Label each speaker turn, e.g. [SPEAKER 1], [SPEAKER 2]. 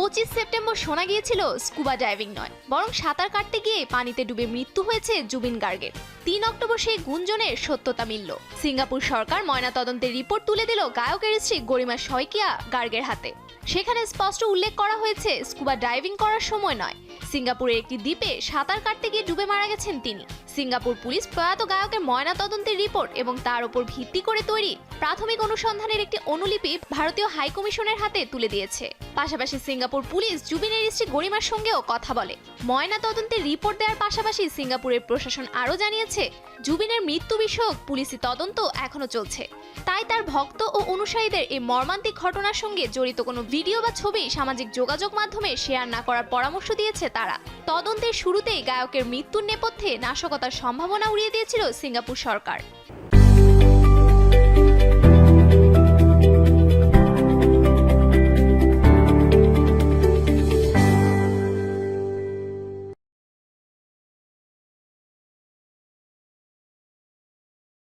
[SPEAKER 1] 25 September শোনা গিয়েছিল scuba diving নয়, বরং সাঁতার কাটতে গিয়ে পানিতে ডুবে মৃত্যু হয়েছে জুবিন গার্গের। 3 অক্টোবর সেই গুঞ্জনের সত্যতা মিলল। সিঙ্গাপুর সরকার ময়নাতদন্তের রিপোর্ট তুলে দিল গায়কের স্ত্রী গরিমা শইকিয়া গার্গের হাতে। সেখানে স্পষ্ট উল্লেখ করা হয়েছে স্কুবা ডাইভিং করার সময় নয়, সিঙ্গাপুরের একটি দ্বীপে সাঁতার কাটতে গিয়ে ডুবে মারা গেছেন তিনি। সিঙ্গাপুর পুলিশ প্রয়াত গায়কের ময়নাতদন্তের রিপোর্ট এবং তার উপর ভিত্তি করে তৈরি প্রাথমিক অনুসন্ধানের একটি অনুলিপি ভারতীয় হাইকমিশনের হাতে তুলে দিয়েছে। পাশাপাশি সিঙ্গাপুর পুলিশ জুবিনের স্ত্রী গরিমার সঙ্গেও কথা বলে। ময়নাতদন্তের রিপোর্ট দেওয়ার পাশাপাশি সিঙ্গাপুরের প্রশাসন আরও জানিয়েছে, জুবিনের মৃত্যু বিষয়ক পুলিশি তদন্ত এখনো চলছে। তাই তার ভক্ত ও অনুসারীদের এই মর্মান্তিক ঘটনার সঙ্গে জড়িত কোনো ভিডিও বা ছবি সামাজিক যোগাযোগ মাধ্যমে শেয়ার না করার পরামর্শ দিয়েছে তারা। তদন্তের শুরুতেই গায়কের মৃত্যুর নেপথ্যে নাশকতার সম্ভাবনা উড়িয়ে দিয়েছিল সিঙ্গাপুর সরকার।